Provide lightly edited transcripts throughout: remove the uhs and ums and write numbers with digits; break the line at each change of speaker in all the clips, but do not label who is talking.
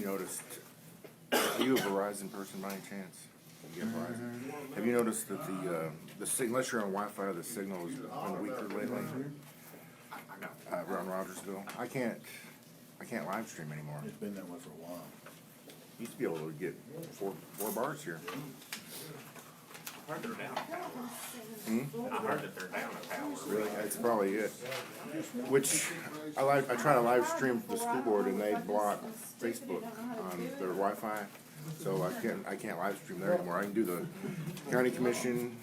you noticed, are you a Verizon person by any chance? You get Verizon? Have you noticed that the signal, unless you're on Wi-Fi, the signal has been weaker lately? Around Rogersville, I can't live stream anymore.
It's been that way for a while.
Used to be able to get four bars here.
I heard they're down a tower. I heard that they're down a tower.
Really, that's probably it. Which I try to live stream the school board and they block Facebook on their Wi-Fi, so I can't live stream there anymore. I can do the county commission,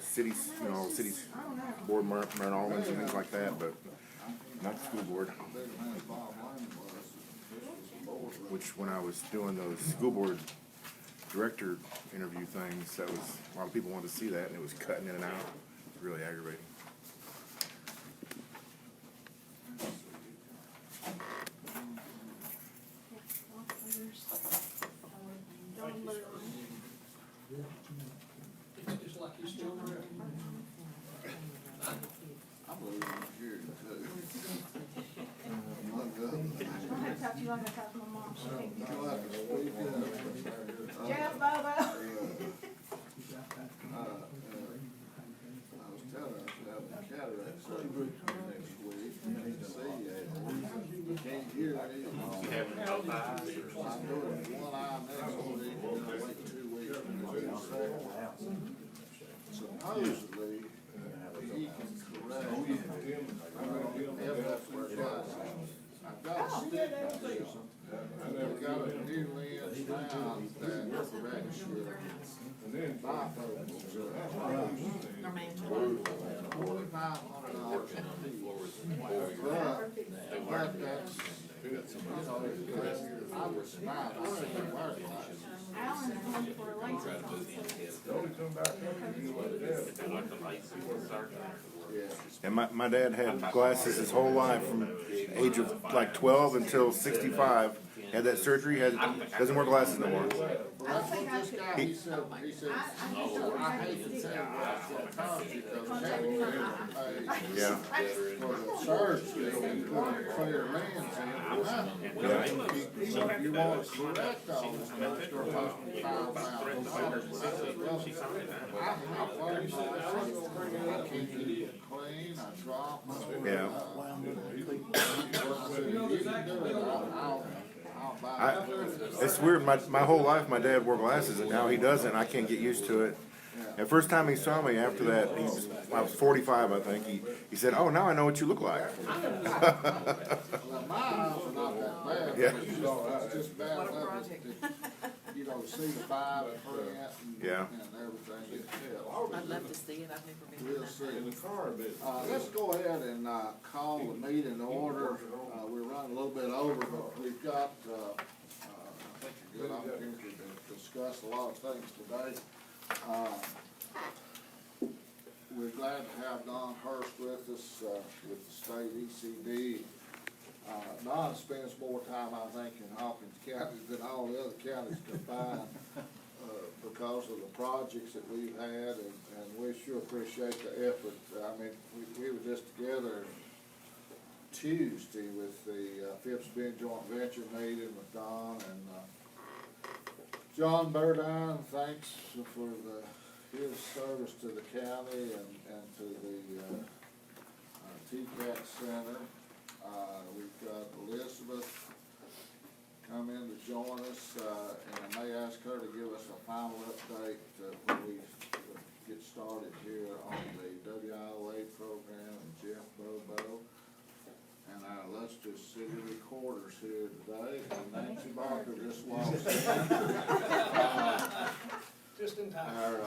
cities, cities board Marin and things like that, but not the school board. Which when I was doing those school board director interview things, that was, a lot of people wanted to see that, and it was cutting in and out. It was really aggravating.
It's just like he's still around.
I believe in here too.
I have to talk to you like I talk to my mom. She can't get
I
Jeff, Bobo.
was telling her I have a cataract surgery next week. See, can't hear it.
You having both eyes or
I'm doing one eye next week, and then I wait 2 weeks and do the second. Supposedly, he can correct. I've got a stick with this. I've got a new lens now that corrects your bifocals. $4,500 a piece. But that's, I was smart, I said, where's my?
Alan's home for a laser
Yeah.
And my dad had glasses his whole life from the age of like 12 until 65. Had that surgery, doesn't wear glasses no more.
That's what this guy, he said, I hate to say it, because that will pay
Yeah.
for the surgery and put a clear lens in.
Yeah.
So if you want to correct all this stuff, it's gonna cost me $5,000. I said, well, I'm not worried about it. I keep it clean, I drop them.
Yeah.
I said, if you can do it, I'll buy it.
It's weird. My whole life, my dad wore glasses, and now he doesn't. I can't get used to it. The first time he saw me after that, I was 45, I think. He said, "Oh, now I know what you look like."
Well, my eyes are not that bad.
Yeah.
It's just bad enough that, see the fine print and,
Yeah.
and everything gets hit.
I'd love to see it, I've never been.
We'll see. Let's go ahead and, call the meeting to order. We're running a little bit over, but we've got, I think a good opportunity to discuss a lot of things today. We're glad to have Don Hurst with us, with the state ECD. Don spends more time, I think, in Hawkins County than all the other counties combined, because of the projects that we've had, and we sure appreciate the effort. I mean, we were just together Tuesday with the Phipps Bend Joint Venture meeting with Don and John Burdine. Thanks for his service to the county and to the TCAT Center. We've got Elizabeth come in to join us, and I may ask her to give us a final update when we get started here on the WIOA program and Jeff Bobo. And our illustrious city recorders here today, and Nancy Barker just walked in.
Just in time.
Our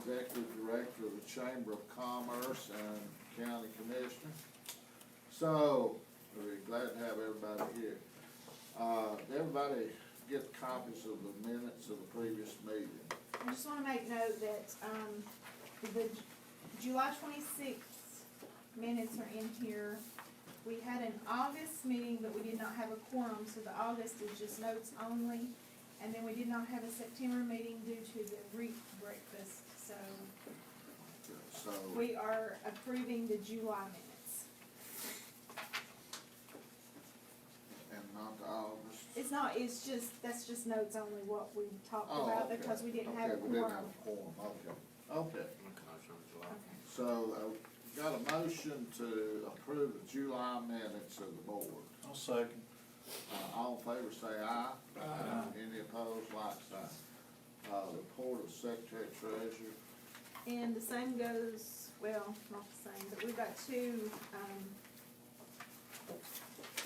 Executive Director of the Chamber of Commerce and County Commissioner. So, we're glad to have everybody here. Did everybody get copies of the minutes of the previous meeting?
I just wanna make note that, the July 26th minutes are in here. We had an August meeting, but we did not have a quorum, so the August is just notes only. And then we did not have a September meeting due to the REAP breakfast, so we are approving the July minutes.
not the August.
It's not, it's just, that's just notes only what we talked
Oh,
about,
okay.
because we didn't have a
Okay, we didn't
quorum.
have a quorum, okay, okay.
Make a motion on July.
Okay.
So, got a motion to approve the July minutes of the board.
I'll second.
All in favor say aye.
Aye.
Any opposed, like sign. Report of Secretary Treasurer.
And the same goes, well, not the same, but we've got two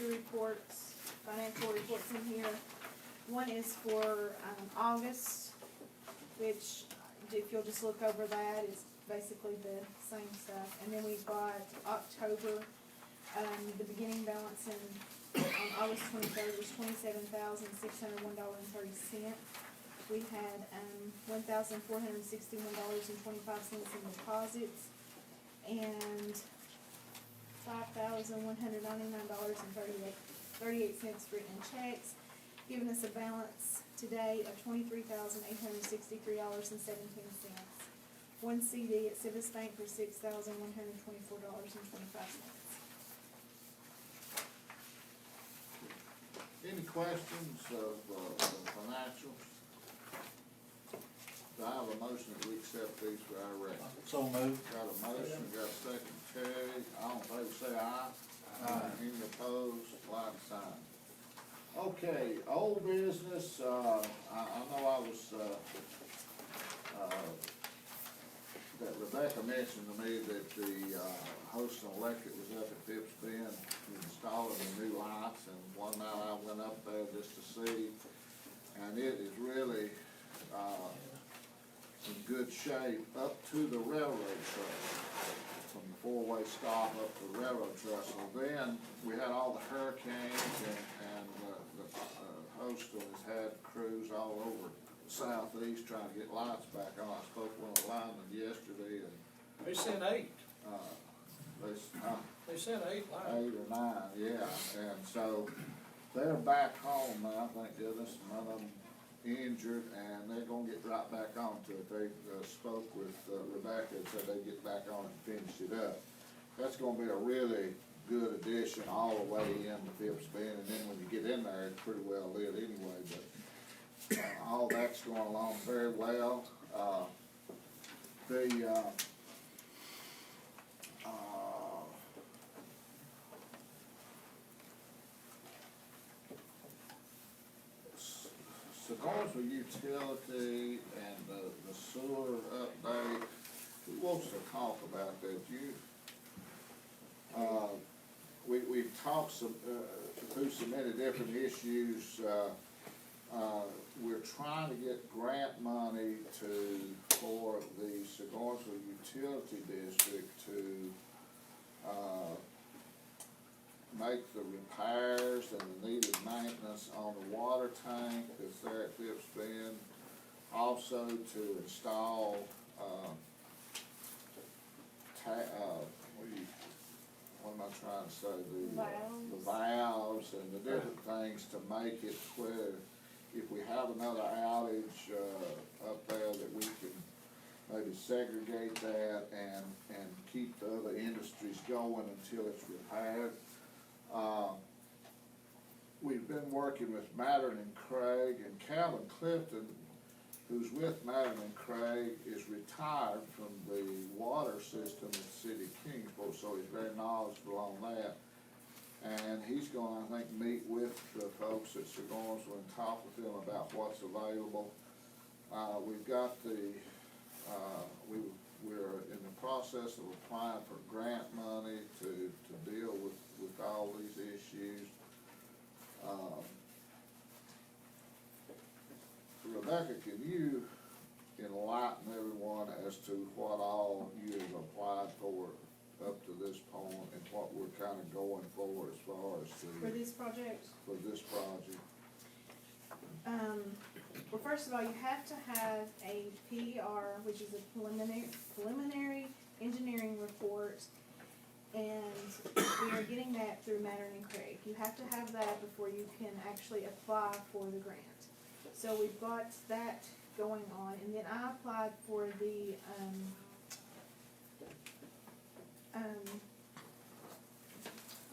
reports, financial reports in here. One is for, August, which, if you'll just look over that, it's basically the same stuff. And then we've got October, the beginning balance on August 23rd was $27,601.30. We had, $1,461.25 in deposits, and $5,199.38 written in checks, giving us a balance today of $23,863.17. One CD at Phipps Bank for $6,124.25.
Any questions of the financials? Do I have a motion that we accept these for our record?
So moved.
Got a motion, got a second, Terry, all in favor say aye.
Aye.
Any opposed, like sign. Okay, old business, I know I was, that Rebecca mentioned to me that the, Houston Electric was up at Phipps Bend installing the new lights, and one night I went up there just to see, and it is really, in good shape up to the railroad track, from the four-way stop up to the railroad track. So then, we had all the hurricanes, and the Houston has had crews all over the southeast trying to get lights back on. I spoke with one of the linemen yesterday, and,
They sent 8, they sent 8 lines.
8 or 9, yeah, and so they're back home now, thank goodness, none of them injured, and they're gonna get right back onto it. They spoke with Rebecca and said they'd get back on it and finish it up. That's gonna be a really good addition all the way into Phipps Bend, and then when you get in there, it's pretty well lit anyway, but all that's going along very well. Surgoinsville utility and the sewer update, who wants to talk about that? We've talked through so many different issues. We're trying to get grant money for the Surgoinsville Utility District to make the repairs and the needed maintenance on the water tank that's there at Phipps Bend. Also to install, what am I trying to say? The valves and the different things to make it where if we have another outage, up there, that we can maybe segregate that and keep the other industries going until it's repaired. We've been working with Mattern and Craig, and Calvin Clifton, who's with Mattern and Craig, is retired from the water system in the city of Kingsport, so he's very knowledgeable on that. And he's gonna, I think, meet with the folks at Surgoinsville and talk with them about what's available. We've got we're in the process of applying for grant money to deal with all these issues. Rebecca, can you enlighten everyone as to what all you have applied for up to this point and what we're kind of going for as far as
For this project?
for this project?
Well, first of all, you have to have a PER, which is a preliminary engineering report, and we are getting that through Mattern and Craig. You have to have that before you can actually apply for the grant. So we've got that going on, and then I applied for the, I'm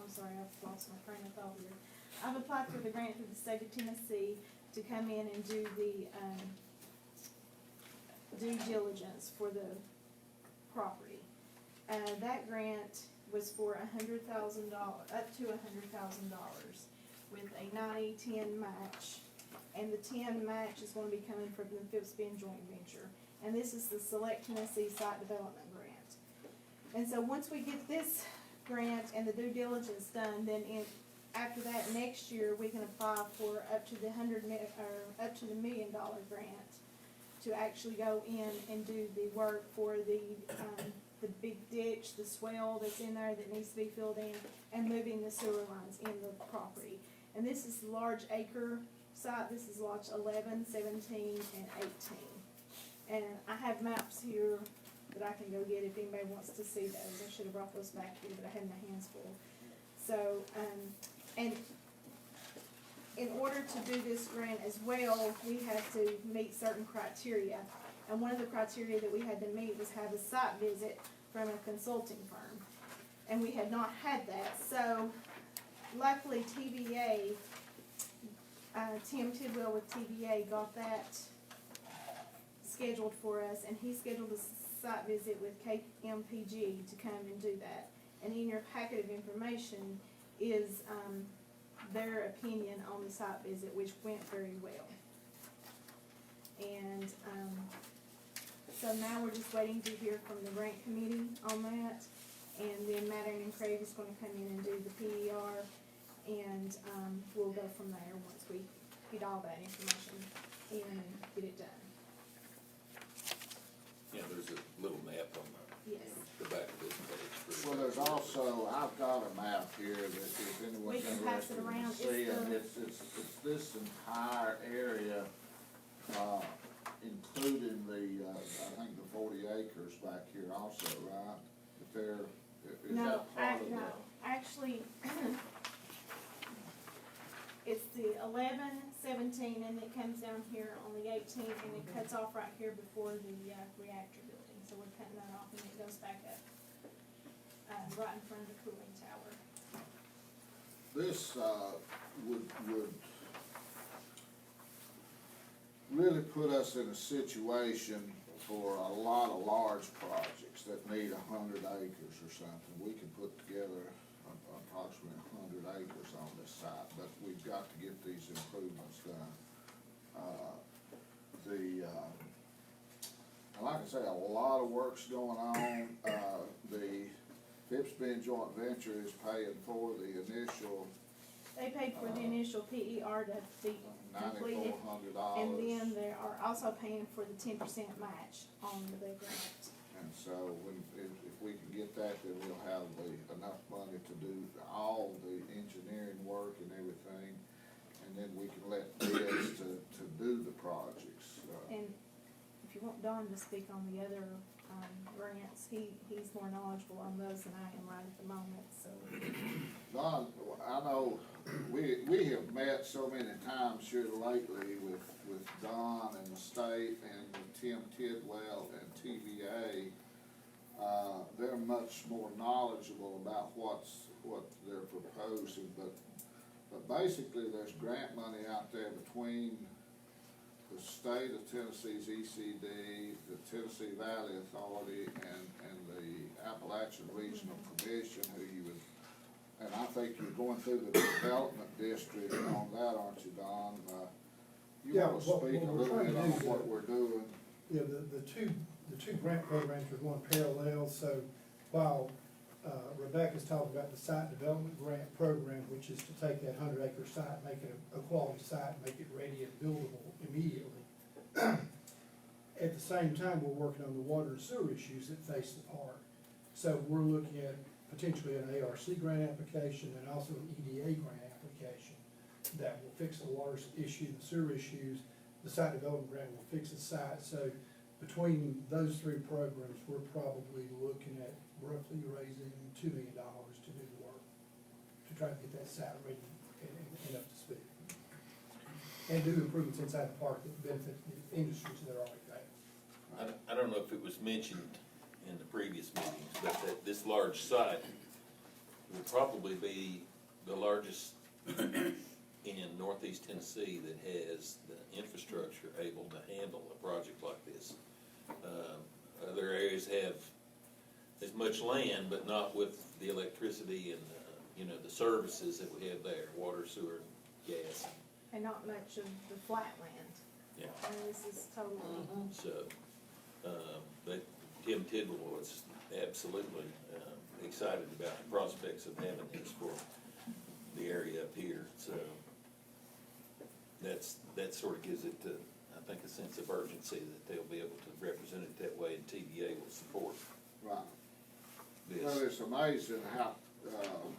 sorry, I've lost my train of thought here. I've applied for the grant through the state of Tennessee to come in and do the, due diligence for the property. That grant was for $100,000, up to $100,000, with a 90-10 match. And the 10 match is gonna be coming from the Phipps Bend joint venture. And this is the Select Tennessee Site Development Grant. And so once we get this grant and the due diligence done, then after that, next year, we can apply for up to the $1 million grant to actually go in and do the work for the big ditch, the swell that's in there that needs to be filled in, and moving the sewer lines in the property. And this is large acre site. This is lots 11, 17, and 18. And I have maps here that I can go get if anybody wants to see those. I should have brought those back here, but I had my hands full. So, and in order to do this grant as well, we had to meet certain criteria. And one of the criteria that we had to meet was have a site visit from a consulting firm. And we had not had that. So luckily TVA, Tim Tidwell with TVA got that scheduled for us, and he scheduled a site visit with KPMG to come and do that. And in your packet of information is their opinion on the site visit, which went very well. And so now we're just waiting to hear from the grant committee on that. And then Mattern and Craig is gonna come in and do the PER, and we'll go from there once we get all that information in and get it done.
Yeah, there's a little map on
Yes.
the back of this page.
Well, there's also, I've got a map here that if anyone's
We can pass
interested
it around.
in
It's
seeing,
the-
it's this entire area, including the, I think the 40 acres back here also, right? But there, is
No,
that part of the?
no, actually, it's the 11, 17, and it comes down here on the 18, and it cuts off right here before the reactor building. So we're cutting that off, and it goes back up, right in front of the cooling tower.
This, would really put us in a situation for a lot of large projects that need 100 acres or something. We could put together approximately 100 acres on this site, but we've got to get these improvements done. And like I say, a lot of work's going on. The Phipps Bend joint venture is paying for the initial
They paid for the initial PER to be completed,
$9,400.
and then they are also paying for the 10% match on the grant.
And so if we can get that, then we'll have enough money to do all the engineering work and everything. And then we can let bids to do the projects.
And if you want Don to speak on the other grants, he's more knowledgeable on those than I am right at the moment, so.
Don, I know, we have met so many times here lately with Don and the state and with Tim Tidwell and TVA. They're much more knowledgeable about what they're proposing, but basically there's grant money out there between the state of Tennessee's ECD, the Tennessee Valley Authority, and the Appalachian Regional Commission, who you would, and I think you're going through the development district on that, aren't you, Don? You
Yeah,
wanna
what
speak a
we're
little
trying
bit
to
on
do is
what we're doing?
Yeah, the two grant programs are going parallel, so while Rebecca's talking about the site development grant program, which is to take that 100-acre site, make it a quality site, make it ready and buildable immediately. At the same time, we're working on the water and sewer issues that face the park. So we're looking at potentially an ARC grant application and also an EDA grant application that will fix the water issue, the sewer issues. The site development grant will fix the site. So between those three programs, we're probably looking at roughly raising $2 million to do the work, to try to get that site ready and up to speed. And do improvements inside the park that benefit the industries that are already there.
I don't know if it was mentioned in the previous meetings, but that this large site will probably be the largest in northeast Tennessee that has the infrastructure able to handle a project like this. Other areas have as much land, but not with the electricity and, the services that we have there, water, sewer, gas.
And not much of the flat land.
Yeah.
And this is totally,
So, but Tim Tidwell was absolutely, excited about the prospects of having this for the area up here, so that sort of gives it, I think, a sense of urgency that they'll be able to represent it that way, and TVA will support
Right.
this.
Well, it's amazing how,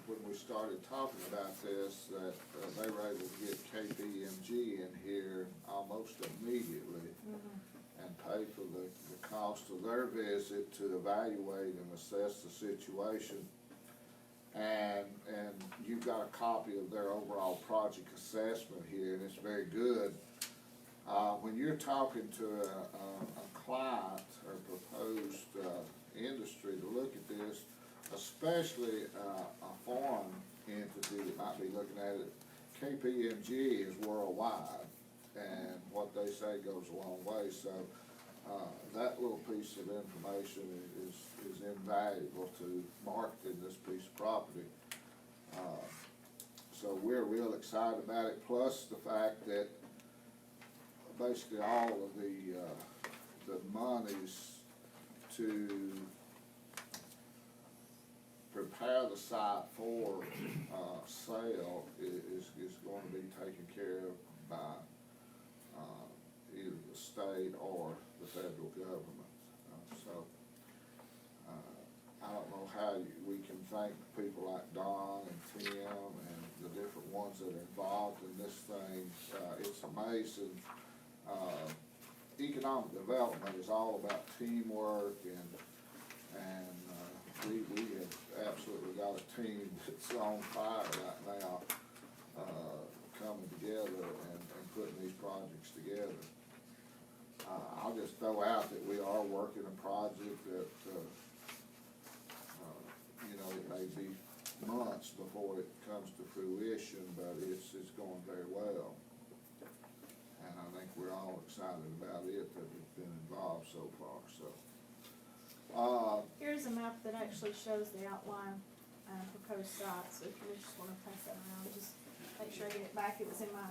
when we started talking about this, that they were able to get KPMG in here almost immediately and pay for the cost of their visit to evaluate and assess the situation. And you've got a copy of their overall project assessment here, and it's very good. When you're talking to a client or proposed industry to look at this, especially a foreign entity that might be looking at it, KPMG is worldwide, and what they say goes a long way. So that little piece of information is invaluable to marketing this piece of property. So we're real excited about it, plus the fact that basically all of the monies to prepare the site for sale is going to be taken care of by either the state or the federal government. I don't know how we can thank people like Don and Tim and the different ones that are involved in this thing. It's amazing. Economic development is all about teamwork, and we have absolutely got a team that's on fire right now, coming together and putting these projects together. I'll just throw out that we are working a project that, it may be months before it comes to fruition, but it's going very well. And I think we're all excited about it that we've been involved so far, so.
here's a map that actually shows the outline, proposed site, so if you just wanna pass that around, just make sure I get it back. It was in my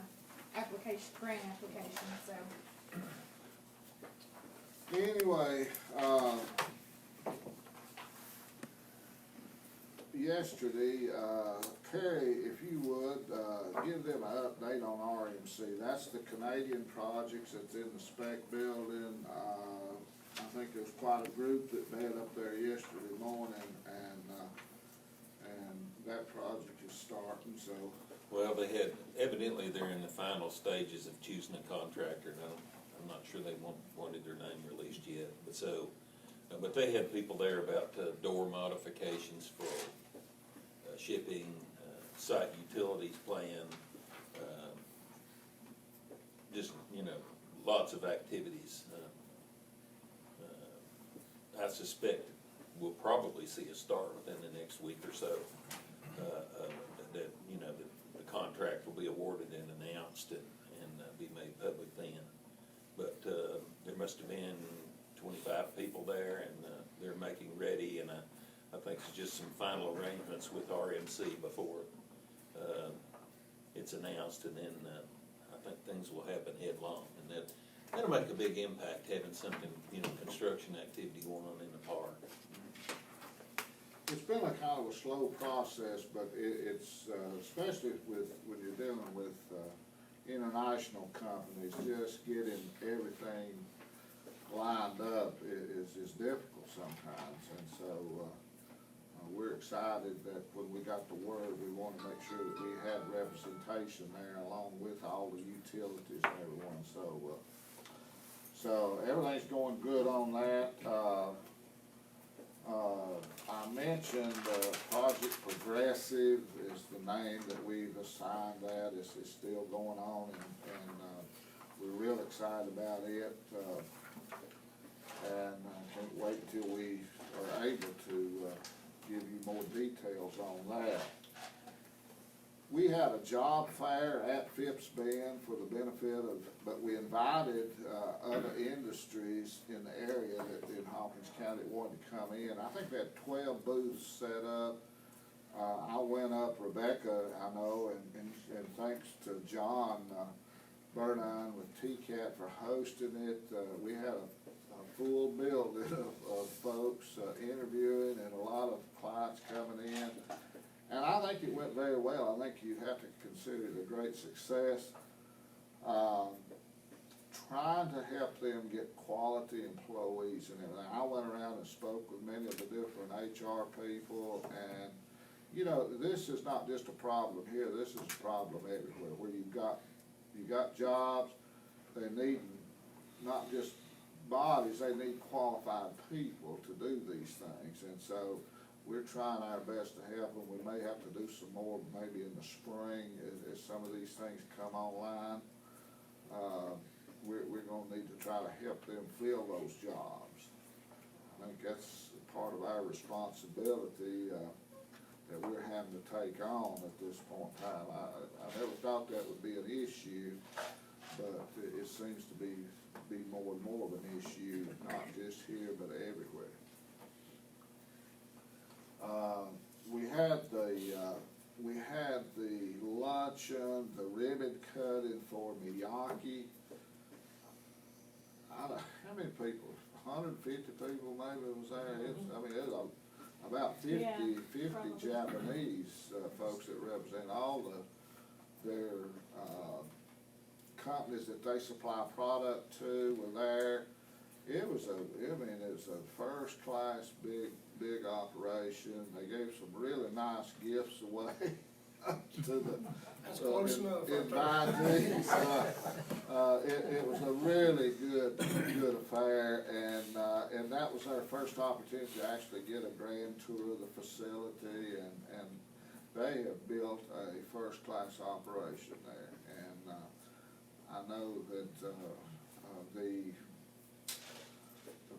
grant application, so.
Anyway, yesterday, Carrie, if you would, give them an update on RMC. That's the Canadian projects that's in the spec building. I think there's quite a group that met up there yesterday morning, and that project is starting, so.
Well, evidently they're in the final stages of choosing a contractor, and I'm not sure they wanted their name released yet, but they had people there about door modifications for shipping, site utilities plan, just, lots of activities. I suspect we'll probably see a start within the next week or so, that the contract will be awarded and announced and be made public then. But there must have been 25 people there, and they're making ready, and I think it's just some final arrangements with RMC before it's announced, and then I think things will happen headlong, and that'll make a big impact, having something, construction activity going on in the park.
It's been a kind of a slow process, but it's, especially when you're dealing with international companies, just getting everything lined up is difficult sometimes. And so we're excited that when we got the word, we want to make sure that we have representation there along with all the utilities and everyone. So everything's going good on that. I mentioned Project Progressive is the name that we've assigned that. It's still going on, and we're real excited about it. And I can't wait till we are able to give you more details on that. We had a job fair at Phipps Bend for the benefit of, but we invited, other industries in the area that in Hawkins County wanted to come in. I think they had 12 booths set up. I went up, Rebecca, I know, and thanks to John, Burnine with TCAT for hosting it. We had a full building of folks interviewing and a lot of clients coming in. And I think it went very well. I think you have to consider it a great success. Trying to help them get quality employees and everything. I went around and spoke with many of the different HR people, and you know, this is not just a problem here, this is a problem everywhere, where you've got jobs, they need not just bodies, they need qualified people to do these things, and so we're trying our best to help them. We may have to do some more, maybe in the spring, as some of these things come online. We're gonna need to try to help them fill those jobs. I think that's part of our responsibility, that we're having to take on at this point in time. I never thought that would be an issue, but it seems to be more and more of an issue, not just here, but everywhere. We had the luncheon, the ribbon cutting for Miyake. I don't, how many people? 150 people maybe was there. It was about 50
probably.
Japanese folks that represent all their companies that they supply product to were there. It was a first class big operation. They gave some really nice gifts away to the
That's close enough.
invitees. It was a really good affair, and that was our first opportunity to actually get a grand tour of the facility, and they have built a first class operation there, and I know that the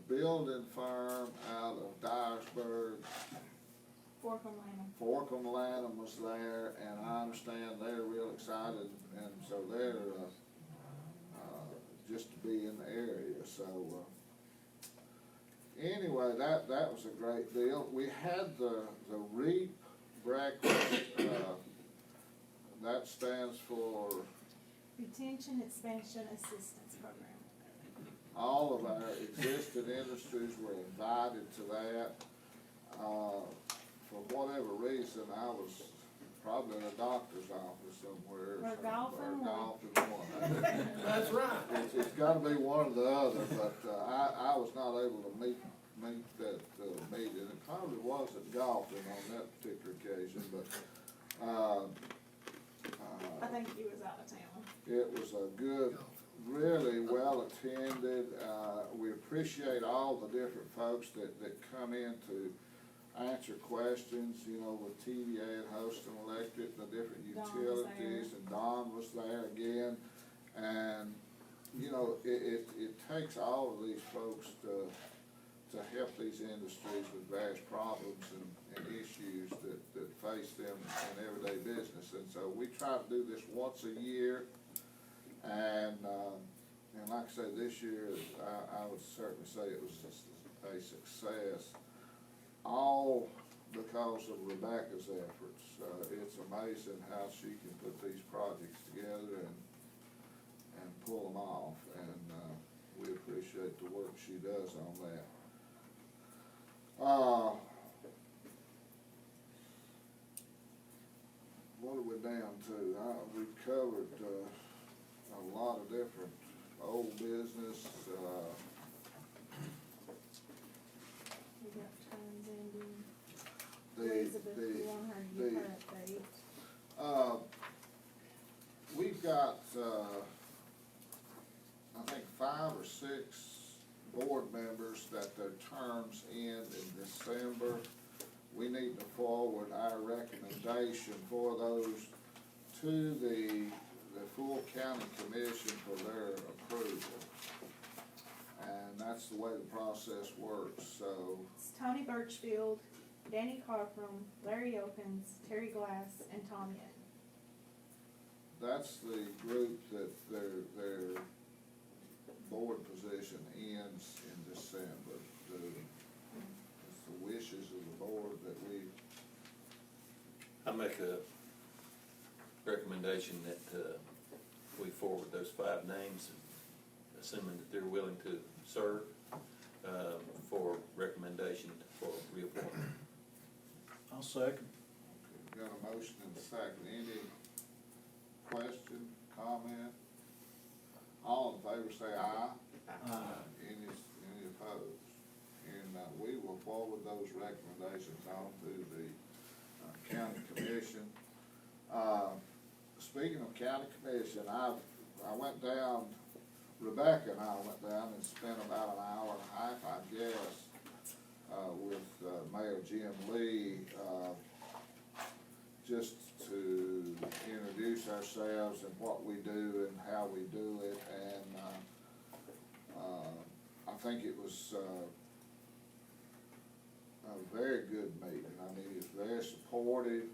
building firm out of Dyersburg, Forkham Lanham was there, and I understand they're real excited, and so they're just to be in the area. So anyway, that was a great deal. We had the REAP breakfast. That stands for
Retention Expansion Assistance Program.
all of our existing industries were invited to that. For whatever reason, I was probably in a doctor's office somewhere.
Or golfing one.
Golfing one.
That's right.
It's gotta be one or the other, but, I was not able to meet that, meeting. It probably wasn't golfing on that particular occasion, but,
I think he was out of town.
it was a good, really well attended. We appreciate all the different folks that come in to answer questions, you know, with TVA and Houston Electric, the different
Don was
utilities, and Don was there again. And, you know, it takes all of these folks to help these industries with various problems and issues that face them in everyday business. And so we try to do this once a year, and like I said, this year, I would certainly say it was a success, all because of Rebecca's efforts. It's amazing how she can put these projects together and pull them off, and we appreciate the work she does on that. What are we down to? We've covered a lot of different old business.
We got turns ending.
The
Elizabeth, you want her to give her update?
We've got, I think 5 or 6 board members that their terms end in December. We need to forward our recommendation for those to the full county commission for their approval. And that's the way the process works, so.
It's Tony Birchfield, Danny Cockrum, Larry Elkins, Terry Glass, and Tom Young.
that's the group that their board position ends in December. It's the wishes of the board that we,
I make a recommendation that, we forward those 5 names, assuming that they're willing to serve, for recommendation for reappointment.
I'll second.
got a motion and a second. Any question, comment? All in favor say aye. Any opposed? And we will forward those recommendations on to the county commission. Speaking of county commission, I went down, Rebecca and I went down and spent about an hour and a half, I guess, with Mayor Jim Lee, just to introduce ourselves and what we do and how we do it, and I think it was a very good meeting. I mean, he was very supportive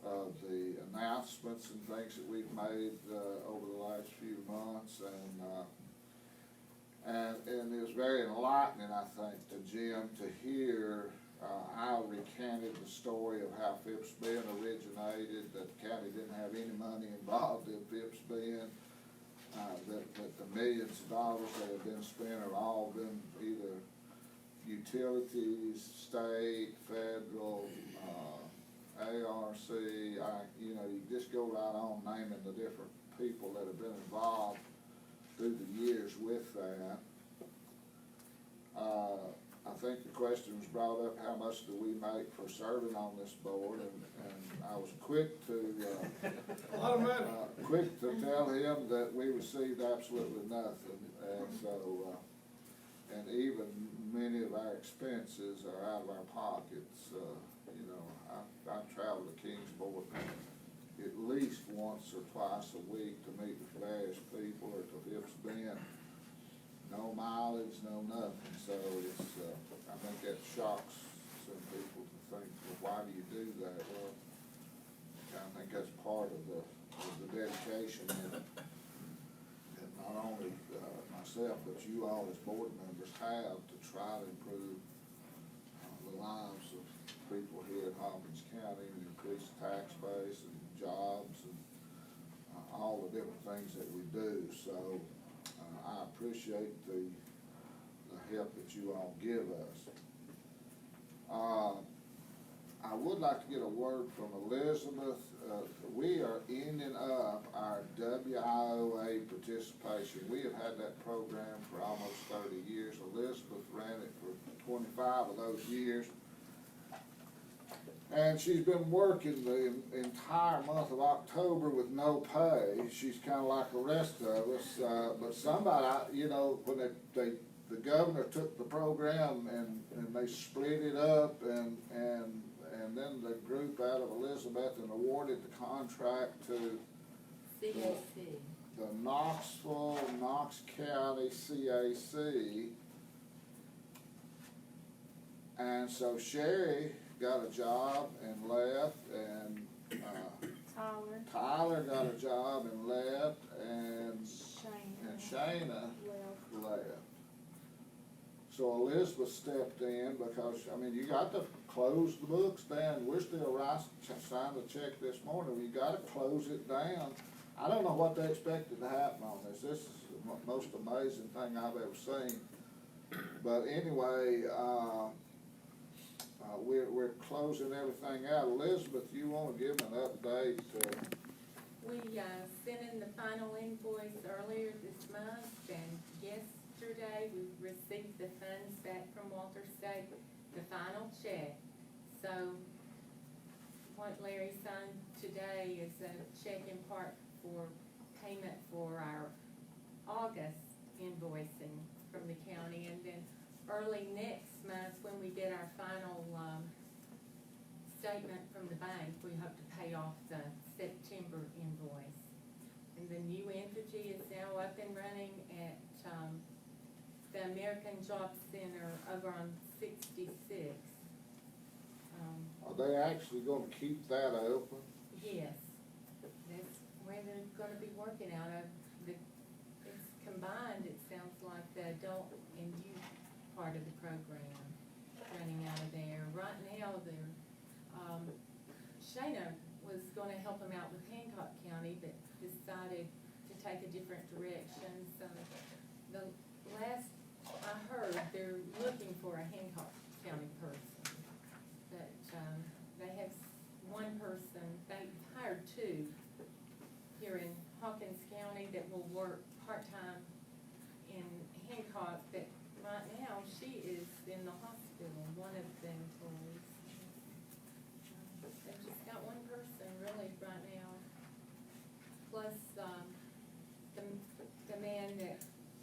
of the announcements and things that we've made over the last few months, and it was very enlightening, I think, to Jim to hear I recanted the story of how Phipps Bend originated, that the county didn't have any money involved in Phipps Bend, that the millions of dollars that have been spent have all been either utilities, state, federal, ARC, you know, you just go right on naming the different people that have been involved through the years with that. I think the question was brought up, how much do we make for serving on this board, and I was quick to,
A lot of money.
quick to tell him that we received absolutely nothing, and so, and even many of our expenses are out of our pockets. You know, I travel to Kingsport at least once or twice a week to meet with various people, or to Phipps Bend. No mileage, no nothing, so it's, I think that shocks some people to think, well, why do you do that? Well, I think that's part of the dedication that not only myself, but you all as board members have to try to improve the lives of people here in Hawkins County, and increase the tax base and jobs and all the different things that we do. So I appreciate the help that you all give us. I would like to get a word from Elizabeth. We are ending up our WIOA participation. We have had that program for almost 30 years. Elizabeth ran it for 25 of those years. And she's been working the entire month of October with no pay. She's kind of like the rest of us. But somebody, you know, when the governor took the program and they split it up, and then the group out of Elizabeth and awarded the contract to
CAC.
the Knox County CAC. And so Sherry got a job and left, and Tyler got a job and left, and Shayna left. So Elizabeth stepped in because, I mean, you got to close the books down. We're still signing a check this morning. You got to close it down. I don't know what they expected to happen on this. This is the most amazing thing I've ever seen. But anyway, we're closing everything out. Elizabeth, you want to give an update?
We sent in the final invoice earlier this month, and yesterday we received the funds back from Walter State, the final check. So what Larry signed today is a check in part for payment for our August invoicing from the county, and then early next month, when we get our final statement from the bank, we hope to pay off the September invoice. And the new entity is now up and running at the American Job Center over on 66.
Are they actually going to keep that open?
Yes, that's where they're gonna be working out of. It's combined, it sounds like, the adult and youth part of the program running out of there. Right now, they're, Shayna was gonna help them out with Hancock County, but decided to take a different direction. So the last I heard, they're looking for a Hancock County person. But, they have one person, they hired two here in Hawkins County that will work part-time in Hancock, but right now, she is in the hospital, one of the employees. They've just got one person really right now, plus, the man that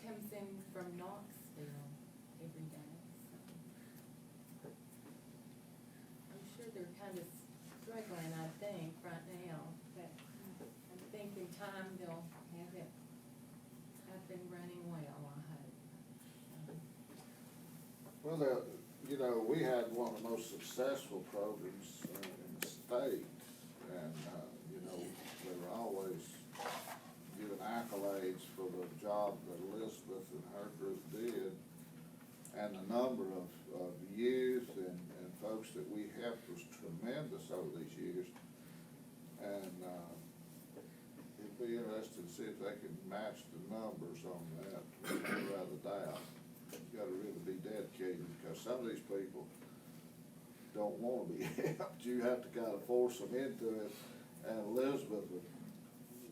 comes in from Knoxville every day, so. I'm sure they're kind of struggling, I think, right now, but I think in time they'll have it up and running well, I hope.
Well, you know, we had one of the most successful programs in the state, and, you know, they were always given accolades for the job that Elizabeth and her group did, and the number of youth and folks that we helped was tremendous over these years. And, it'd be interesting to see if they can match the numbers on that, without a doubt. You gotta really be dedicated, because some of these people don't wanna be helped. You have to kinda force them into it, and Elizabeth would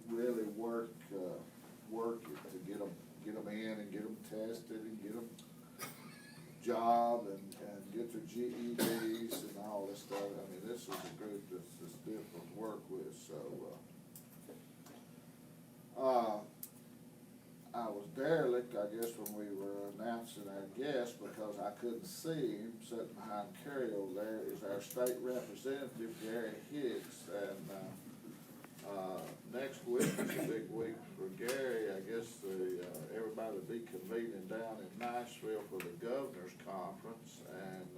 really work it to get them in and get them tested and get them job and get their GEDs and all this stuff. I mean, this is a group that's difficult to work with, so, I was derelict, I guess, when we were announcing our guest, because I couldn't see him. Sitting behind Carrie over there is our state representative, Gary Hicks, and, next week is a big week for Gary. I guess everybody will be convening down in Nashville for the governor's conference, and,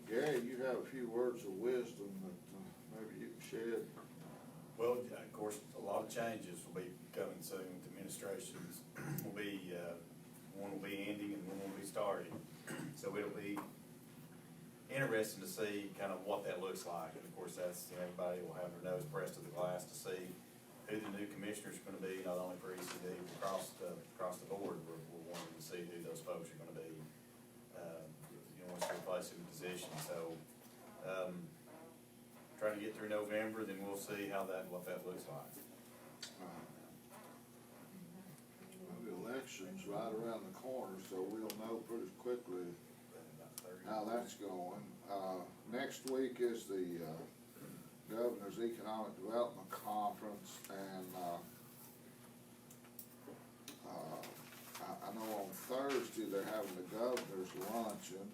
Gary, you have a few words of wisdom that maybe you can shed.
Well, of course, a lot of changes will be coming soon with administrations. Will be, one will be ending and one will be starting. So it'll be interesting to see kind of what that looks like. And of course, that's, everybody will have their nose pressed to the glass to see who the new commissioners are gonna be, not only for ECD, but across the board. We're wanting to see who those folks are gonna be, once they're placed in position. So, trying to get through November, then we'll see what that looks like.
Well, the election's right around the corner, so we'll know pretty quickly how that's going. Next week is the Governor's Economic Development Conference, and I know on Thursday they're having the Governor's Luncheon,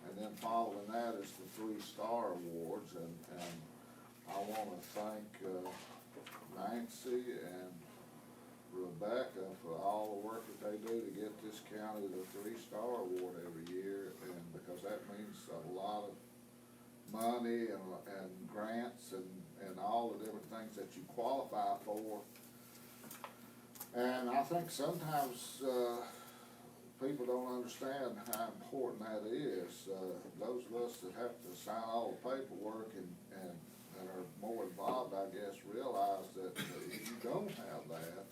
and then following that is the 3-Star Awards, and I wanna thank Nancy and Rebecca for all the work that they do to get this county the 3-Star Award every year, and because that means a lot of money and grants and all the different things that you qualify for. And I think sometimes people don't understand how important that is. Those of us that have to sign all the paperwork and are more involved, I guess, realize that if you don't have that,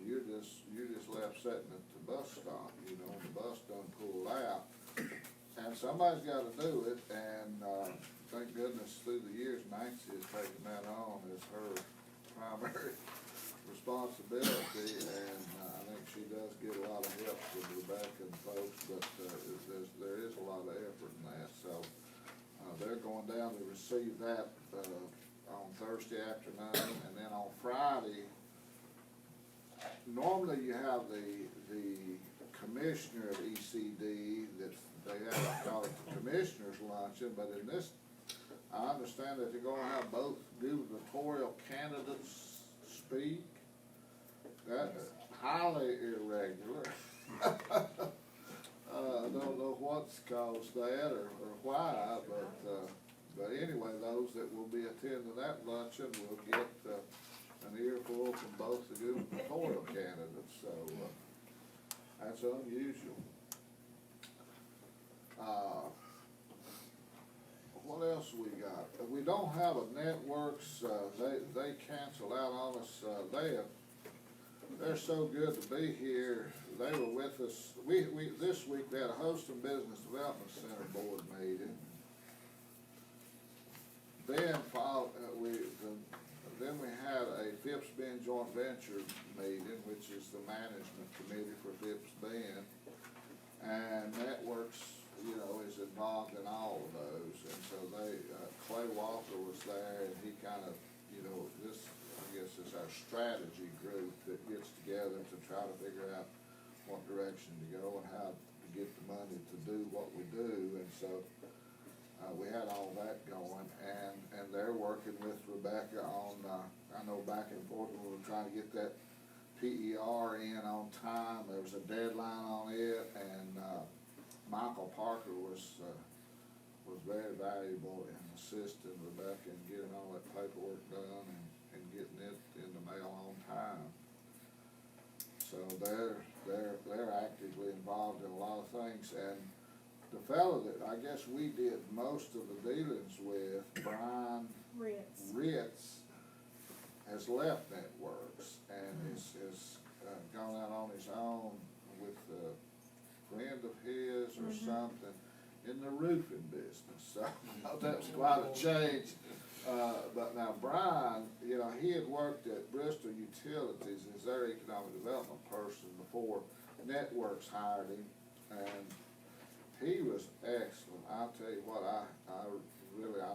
you're just left sitting at the bus stop, the bus done pulled out. And somebody's gotta do it, and, thank goodness through the years, Nancy has taken that on as her primary responsibility, and I think she does get a lot of help with Rebecca and folks, but, there is a lot of effort in that, so, they're going down to receive that, on Thursday afternoon, and then on Friday, normally you have the commissioner of ECD, that they have called it the commissioner's luncheon, but in this, I understand that they're gonna have both gubernatorial candidates speak. That's highly irregular. I don't know what's caused that or why, but, But anyway, those that will be attending that luncheon will get, an earful from both the gubernatorial candidates, so, that's unusual. What else we got? We don't have a networks, they canceled out on us, they're so good to be here. They were with us, this week we had a Houston Business Development Center board meeting. Then then we had a Phipps Bend joint venture meeting, which is the management committee for Phipps Bend. And Networks, you know, is involved in all of those, and so Clay Walker was there, and he kind of, you know, this, I guess, is our strategy group that gets together to try to figure out what direction to go and how to get the money to do what we do, and so we had all that going, and they're working with Rebecca on, I know back and forth, we were trying to get that PER in on time, there was a deadline on it, and, Michael Parker was very valuable in assisting Rebecca in getting all that paperwork done and getting it in the mail on time. So they're actively involved in a lot of things, and the fellow that I guess we did most of the dealings with, Brian Ritz, has left Networks and is gone out on his own with a friend of his or something in the roofing business. So that was quite a change. But now Brian, you know, he had worked at Bristol Utilities as their economic development person before Networks hired him, and he was excellent. I'll tell you what, I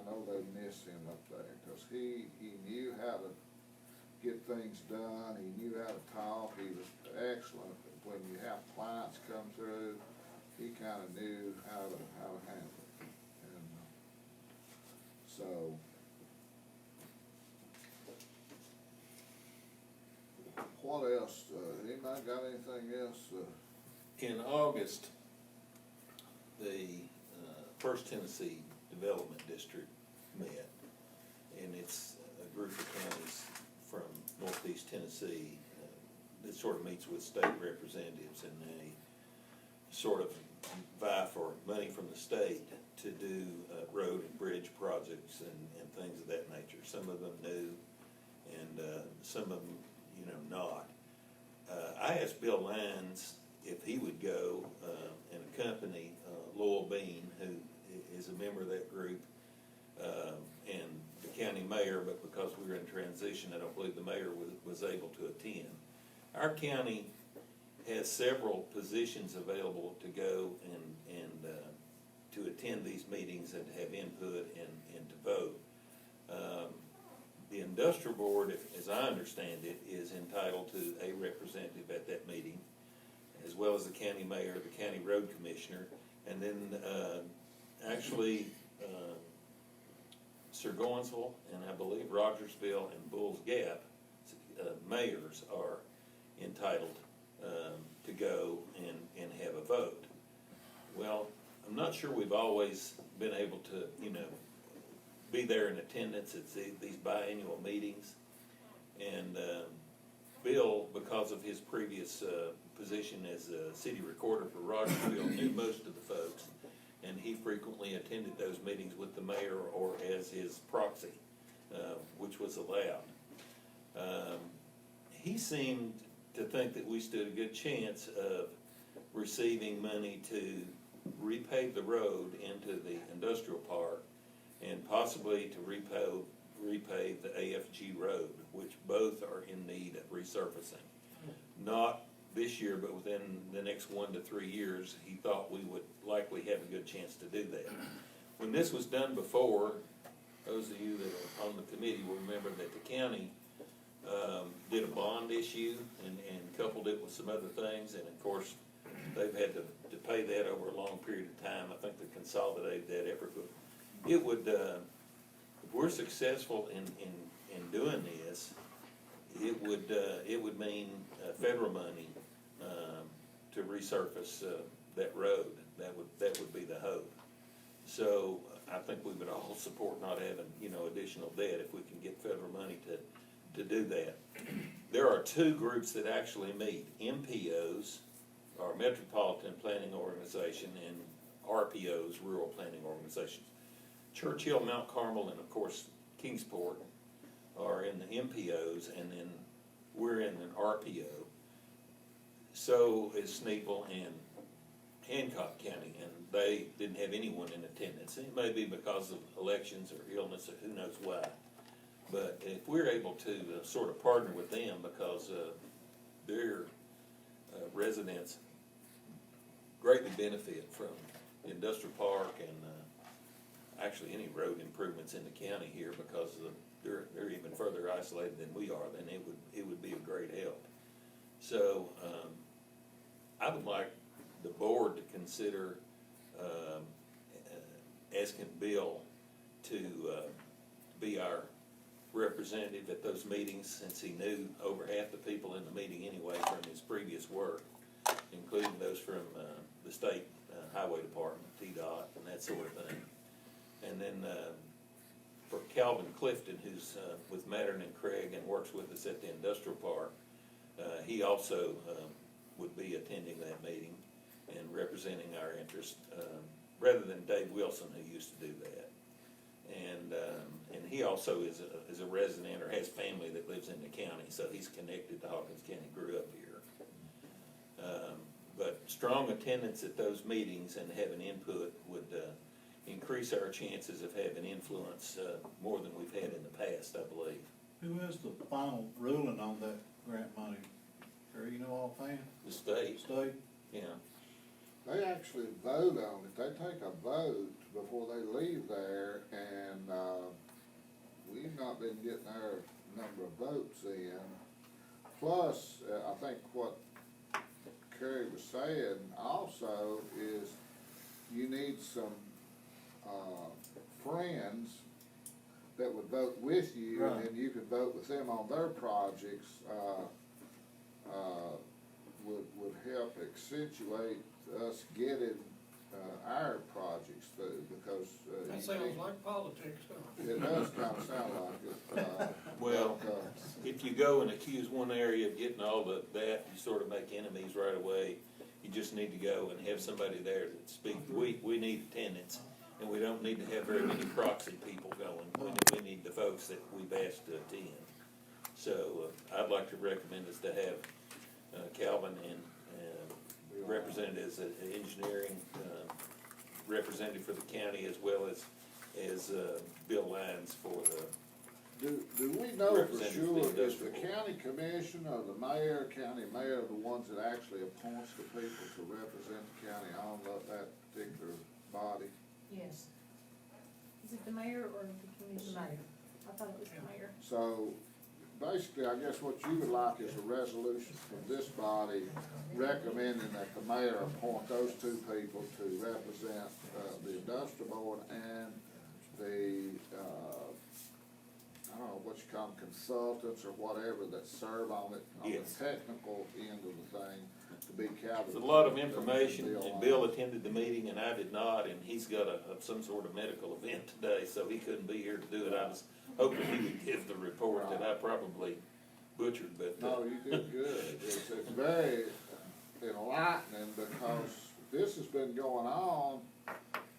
know they miss him up there, because he knew how to get things done, he knew how to talk, he was excellent. When you have clients come through, he kind of knew how to handle it. And so, what else? Anybody got anything else?
In August, the First Tennessee Development District met, and it's a group of counties from northeast Tennessee that sort of meets with state representatives, and they sort of vie for money from the state to do road and bridge projects and things of that nature. Some of them new, and some of them, you know, not. I asked Bill Lyons if he would go and accompany Lowell Bean, who is a member of that group, and the county mayor, but because we were in transition, I don't believe the mayor was able to attend. Our county has several positions available to go and to attend these meetings and to have input and to vote. The industrial board, as I understand it, is entitled to a representative at that meeting, as well as the county mayor, the county road commissioner, and then actually Surgoinsville and I believe Rogersville and Bulls Gap mayors are entitled to go and have a vote. Well, I'm not sure we've always been able to, you know, be there in attendance at these biannual meetings. And Bill, because of his previous position as a city recorder for Rogersville, knew most of the folks, and he frequently attended those meetings with the mayor or as his proxy, which was allowed. He seemed to think that we stood a good chance of receiving money to repave the road into the industrial park and possibly to repave the AFG road, which both are in need of resurfacing. Not this year, but within the next 1 to 3 years, he thought we would likely have a good chance to do that. When this was done before, those of you that are on the committee will remember that the county did a bond issue and coupled it with some other things, and of course, they've had to pay that over a long period of time. I think they consolidated that effort, but it would, if we're successful in doing this, it would mean federal money to resurface that road. That would be the hope. So I think we would all support not having, you know, additional debt if we can get federal money to do that. There are two groups that actually meet, MPOs, or Metropolitan Planning Organization, and RPOs, Rural Planning Organizations. Churchill, Mount Carmel, and of course Kingsport are in the MPOs, and then we're in an RPO. So is Sneeville and Hancock County, and they didn't have anyone in attendance. It may be because of elections or illness or who knows why. But if we're able to sort of partner with them, because their residents greatly benefit from the industrial park and actually any road improvements in the county here, because they're even further isolated than we are, then it would be a great help. So I would like the board to consider asking Bill to be our representative at those meetings, since he knew over half the people in the meeting anyway from his previous work, including those from the state highway department, TDOT, and that sort of thing. And then for Calvin Clifton, who's with Mattern and Craig and works with us at the industrial park, he also would be attending that meeting and representing our interest, rather than Dave Wilson, who used to do that. And he also is a resident or has family that lives in the county, so he's connected to Hawkins County, grew up here. But strong attendance at those meetings and having input would increase our chances of having influence more than we've had in the past, I believe.
Who has the final ruling on that grant money? Or you know offhand?
The state,
State?
yeah.
They actually vote on it. They take a vote before they leave there, and we've not been getting our number of votes in. Plus, I think what Kerry was saying also is you need some friends that would vote with you,
Right.
and then you could vote with them on their projects. Would help accentuate us getting our projects through, because
That
you
sounds
can't-
like politics, huh?
it does kind of sound like it.
Well,
but,
if you go and accuse one area of getting all that, you sort of make enemies right away. You just need to go and have somebody there that speaks. We need attendance, and we don't need to have very many proxy people going. We need the folks that we've asked to attend. So I'd like to recommend us to have Calvin and represented as an engineering representative for the county, as well as Bill Lyons for the.
do we know for
Representative
sure,
of the
is the
industrial.
county commission or the mayor, county mayor, the ones that actually appoints the people to represent the county on that particular body?
Yes. Is it the mayor or the commissioner? I thought it was the mayor.
So, basically, I guess what you would like is a resolution from this body recommending that the mayor appoint those two people to represent the industrial board and the, I don't know what you call them, consultants or whatever that serve on it, on
Yes.
the technical end of the thing, to be Calvin.
There's a lot of information, and Bill attended the meeting and I did not, and he's got some sort of medical event today, so he couldn't be here to do it. I was hoping he would give the report that I probably butchered, but.
No, you did good. It's very enlightening, because this has been going on,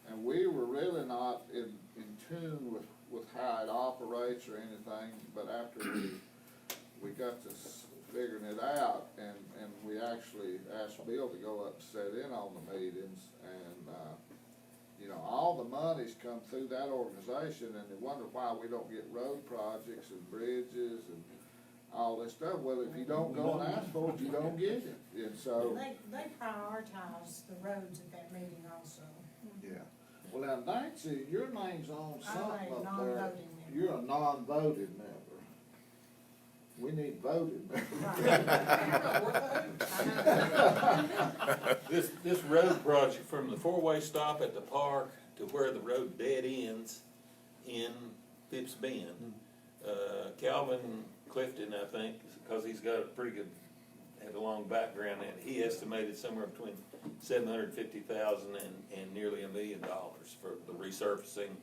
and we were really not in tune with how it operates or anything, but after we got this figuring it out, and we actually asked Bill to go up and sit in on the meetings, and, you know, all the money's come through that organization, and they wonder why we don't get road projects and bridges and all this stuff. Well, if you don't go and ask for it, you don't get it, and so.
They prioritize the roads at that meeting also.
Yeah. Well, now, Nancy, your name's on something
I'm a
up there.
non-voting member.
You're a non-voting member. We need voting members.
This road project from the four-way stop at the park to where the road dead ends in Phipps Bend, Calvin Clifton, I think, because he's got a pretty good had a long background in it. He estimated somewhere between $750,000 and nearly $1 million for the resurfacing,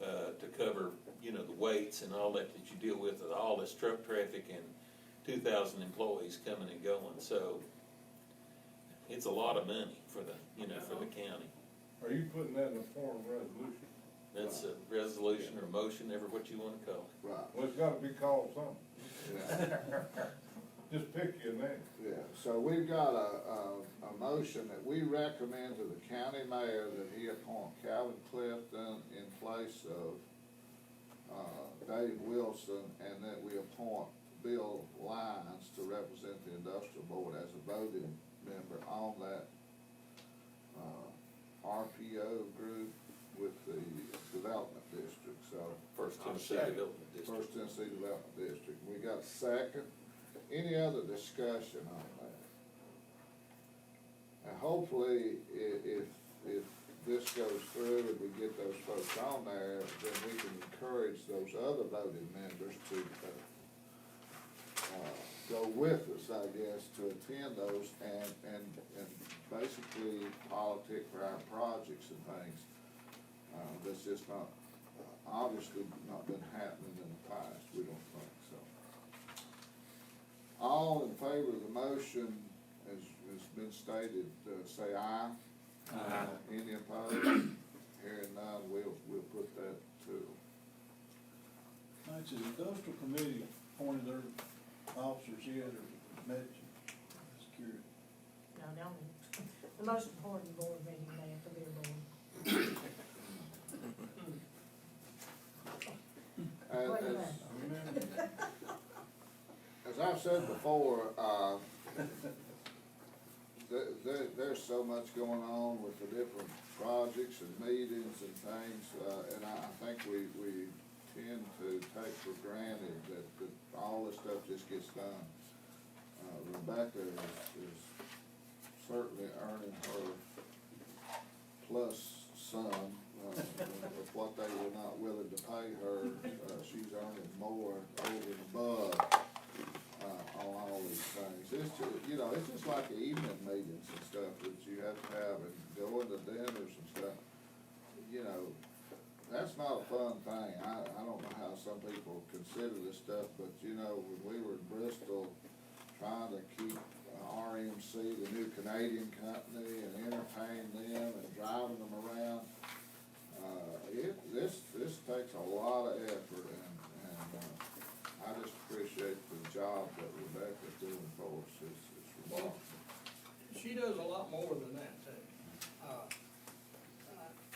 to cover, you know, the weights and all that you deal with all this truck traffic and 2,000 employees coming and going. So it's a lot of money for the, you know, for the county.
Are you putting that in the form of resolution?
That's a resolution or motion, ever what you wanna call it.
Right.
Well, it's gotta be called something.
Yeah.
Just pick your name.
Yeah, so we've got a motion that we recommend to the county mayor that he appoint Calvin Clifton in place of, Dave Wilson, and that we appoint Bill Lyons to represent the industrial board as a voting member on that, RPO group with the development district, so.
First Tennessee Development District.
First Tennessee Development District. We got a second. Any other discussion on that? And hopefully, if this goes through and we get those folks on there, then we can encourage those other voting members to, go with us, I guess, to attend those and basically politic for our projects and things. That's just not, obviously not been happening in the past, we don't think so. All in favor of the motion, as has been stated, say aye.
Aye.
Any opposed? Hearing none, we'll put that to.
Has the industrial committee appointed their officers yet, or met you? Just curious.
No, the most important board meeting they have to be a board.
As I've said before, there's so much going on with the different projects and meetings and things, and I think we tend to take for granted that all this stuff just gets done. Rebecca is certainly earning her plus some, with what they were not willing to pay her. She's earning more over and above, on all these things. It's just, you know, it's just like evening meetings and stuff that you have to have, and going to dinners and stuff. You know, that's not a fun thing. I don't know how some people consider this stuff, but you know, when we were in Bristol trying to keep RMC, the new Canadian company, and entertain them and driving them around, this takes a lot of effort, and I just appreciate the job that Rebecca's doing for us. It's remarkable.
She does a lot more than that, too,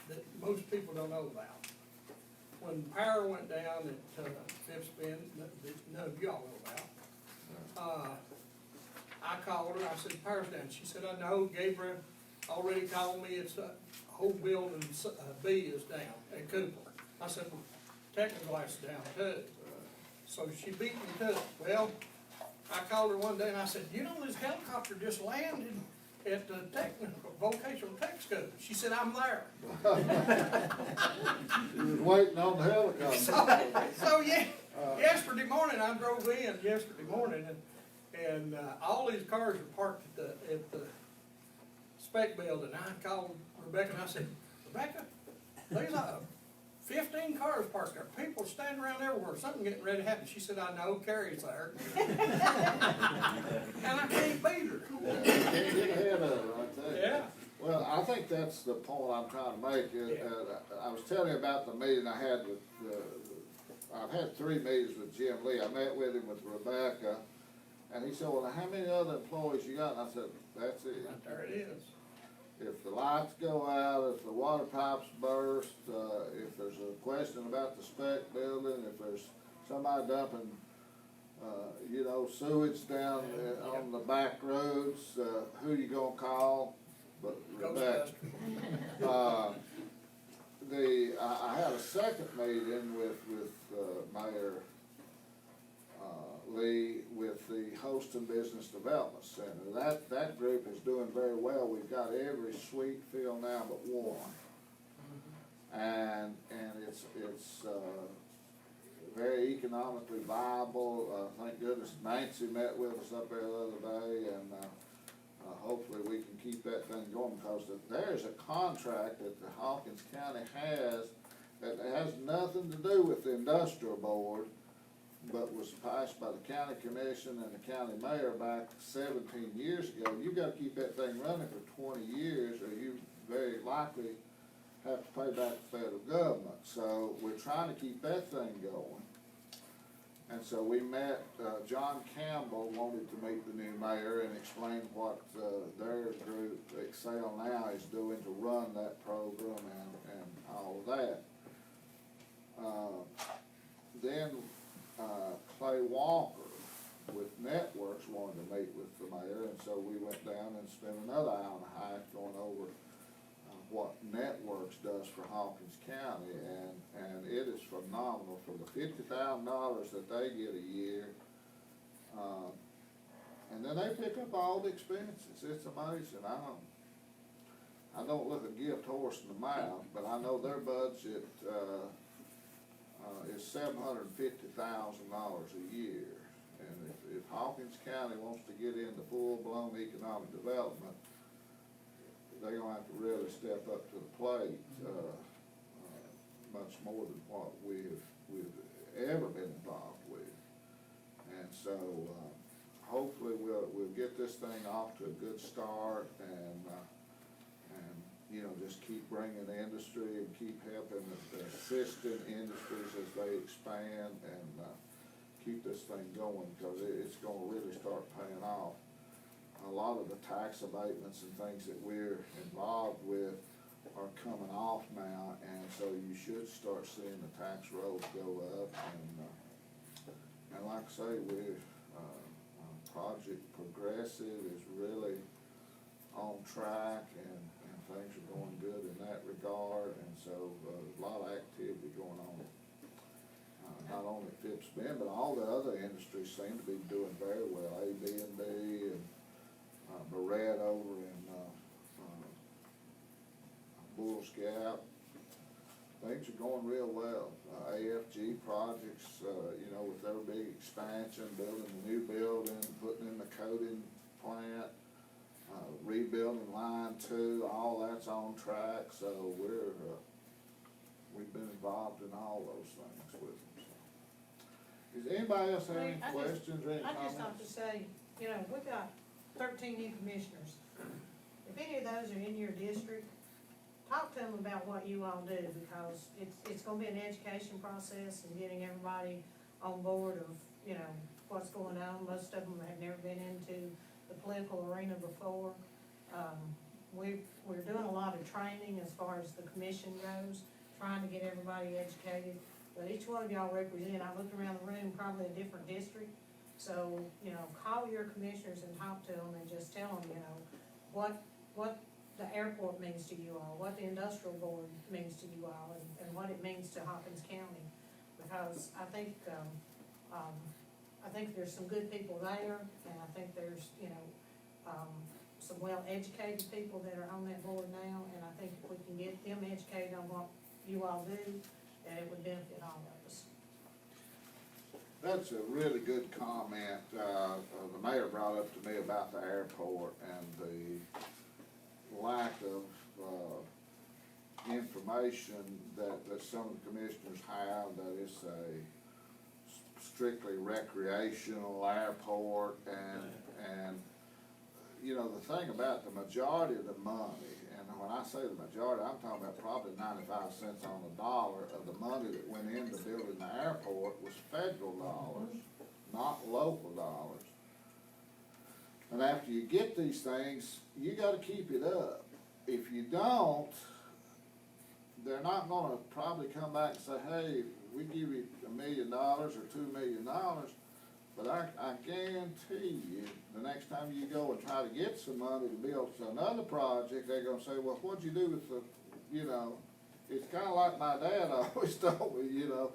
that most people don't know about. When power went down at Phipps Bend, that none of y'all know about, I called her, I said, power's down. She said, I know, Gabriel already called me, it's whole building B is down at Cooper. I said, well, Technoglass is down too. So she beat me to it. Well, I called her one day and I said, you know, this helicopter just landed at the vocational tech school. She said, I'm there.
You was waiting on the helicopter.
So yeah, yesterday morning, I drove in yesterday morning and all these cars are parked at the spec building. I called Rebecca and I said, Rebecca, there's 15 cars parked there. People standing around everywhere. Something getting ready to happen. She said, I know, Carrie's there. And I can't beat her.
Yeah, can't get ahead of it, I tell you.
Yeah.
Well, I think that's the point I'm trying to make. I was telling you about the meeting I had with, I've had 3 meetings with Jim Lee. I met with him with Rebecca, and he said, well, how many other employees you got? And I said, that's it.
There it is.
If the lights go out, if the water pipes burst, if there's a question about the spec building, if there's somebody dumping, you know, sewage down on the back roads, who you gonna call? But Rebecca. I had a second meeting with Mayor Lee with the Holston Business Development Center. That group is doing very well. We've got every suite filled now but one. And it's very economically viable. Thank goodness Nancy met with us up there the other day, and, hopefully we can keep that thing going, because there's a contract that the Hawkins County has that has nothing to do with the industrial board, but was passed by the county commission and the county mayor back 17 years ago. You gotta keep that thing running for 20 years, or you very likely have to pay back the federal government. So we're trying to keep that thing going. And so we met, John Campbell wanted to meet the new mayor and explain what their group, Excel Now, is doing to run that program and all of that. Then Clay Walker with Networks wanted to meet with the mayor, and so we went down and spent another hour and a half going over what Networks does for Hawkins County, and it is phenomenal. For the $50,000 that they get a year, and then they pick up all the expenses. It's amazing. I don't look a gift horse in the mouth, but I know their budget is $750,000 a year. And if Hawkins County wants to get into full-blown economic development, they're gonna have to really step up to the plate, much more than what we've ever been involved with. And so, hopefully we'll get this thing off to a good start, and you know, just keep bringing the industry and keep helping the assistant industries as they expand, and keep this thing going, because it's gonna really start paying off. A lot of the tax abatements and things that we're involved with are coming off now, and so you should start seeing the tax rolls go up, and like I say, we're, Project Progressive is really on track, and things are going good in that regard, and so, a lot of activity going on. Not only Phipps Bend, but all the other industries seem to be doing very well. AD&B and Barrett over in Bulls Gap. Things are going real well. AFG projects, you know, with their big expansion, building a new building, putting in the coating plant, rebuilding line 2, all that's on track. So we've been involved in all those things with them. So. Does anybody else have any questions or any comments?
I just have to say, you know, we've got 13 new commissioners. If any of those are in your district, talk to them about what you all do, because it's gonna be an education process and getting everybody on board of, you know, what's going on. Most of them have never been into the political arena before. We're doing a lot of training as far as the commission goes, trying to get everybody educated. But each one of y'all represent, I looked around the room, probably a different district. So, you know, call your commissioners and talk to them and just tell them, you know, what the airport means to you all, what the industrial board means to you all, and what it means to Hawkins County. Because I think there's some good people there, and I think there's, you know, some well-educated people that are on that board now, and I think if we can get them educated on what you all do, that it would benefit all of us.
That's a really good comment. The mayor brought up to me about the airport and the lack of information that some of the commissioners have, that it's a strictly recreational airport, and you know, the thing about the majority of the money, and when I say the majority, I'm talking about probably 95 cents on the dollar of the money that went into building the airport was federal dollars, not local dollars. And after you get these things, you gotta keep it up. If you don't, they're not gonna probably come back and say, hey, we give you $1 million or $2 million, but I guarantee you, the next time you go and try to get some money to build another project, they're gonna say, well, what'd you do with the, you know, it's kinda like my dad always told me, you know,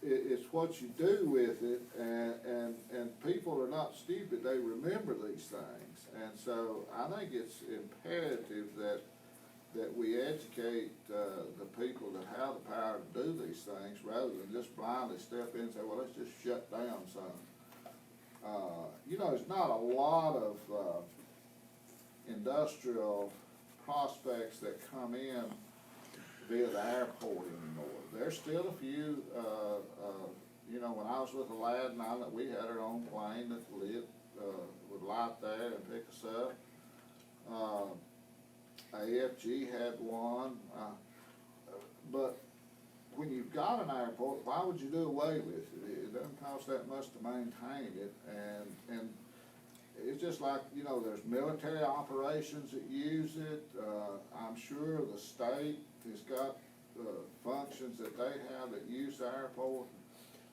it's what you do with it, and people are not stupid, they remember these things. And so I think it's imperative that that we educate, the people that have the power to do these things, rather than just blindly step in and say, well, let's just shut down some. You know, there's not a lot of, industrial prospects that come in via the airport anymore. There's still a few, you know, when I was with Aladdin, we had our own plane that would light there and pick us up. AFG had one, but when you've got an airport, why would you do away with it? It doesn't cost that much to maintain it, and it's just like, you know, there's military operations that use it. I'm sure the state has got functions that they have that use the airport.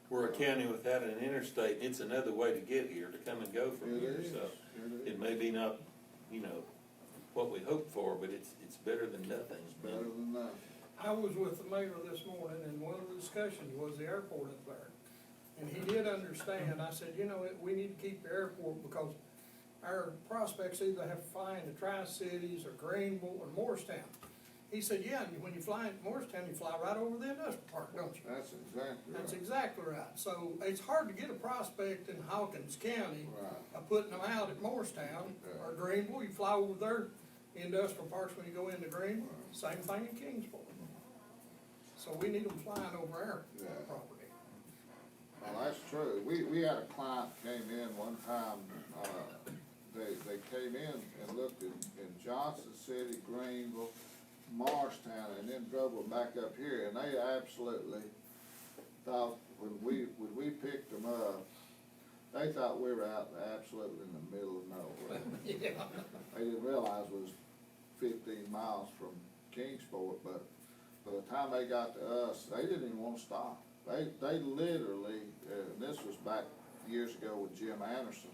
We're a county without an interstate, it's another way to get here, to come and go from
It
here,
is,
so.
it is.
It may be not, you know, what we hoped for, but it's better than nothing.
Better than that.
I was with the mayor this morning, and one of the discussions was the airport up there. And he did understand, I said, you know, we need to keep the airport because our prospects either have to fly into Tri-Cities or Greenville or Morristown. He said, yeah, and when you fly into Morristown, you fly right over the industrial park, don't you?
That's exactly right.
That's exactly right. So it's hard to get a prospect in Hawkins County,
Right.
putting them out at Morristown or Greenville. You fly over their industrial parks when you go into Greenville, same thing in Kingsport. So we need them flying over our property.
Well, that's true. We had a client came in one time, they came in and looked in Johnson City, Greenville, Morristown, and then drove them back up here, and they absolutely thought, when we picked them up, they thought we were out absolutely in the middle of nowhere.
Yeah.
They didn't realize it was 15 miles from Kingsport, but by the time they got to us, they didn't even want to stop. They literally, and this was back years ago with Jim Anderson,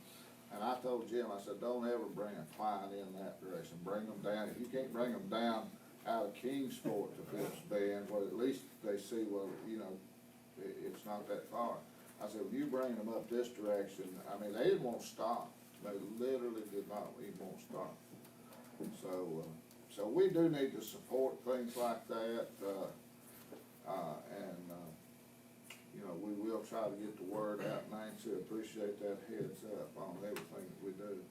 and I told Jim, I said, don't ever bring a client in that direction. Bring them down. If you can't bring them down out of Kingsport to Phipps Bend, well, at least they see, well, you know, it's not that far. I said, when you bring them up this direction, I mean, they didn't want to stop. They literally did not even want to stop. So we do need to support things like that, and you know, we will try to get the word out, and Nancy, appreciate that heads up on everything that we do.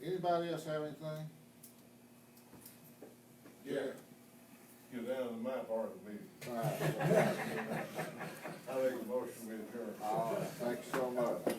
Anybody else have anything?
Yeah. Get down to my part of the meeting.
All right.
I make a motion with her.
All right, thank you so much.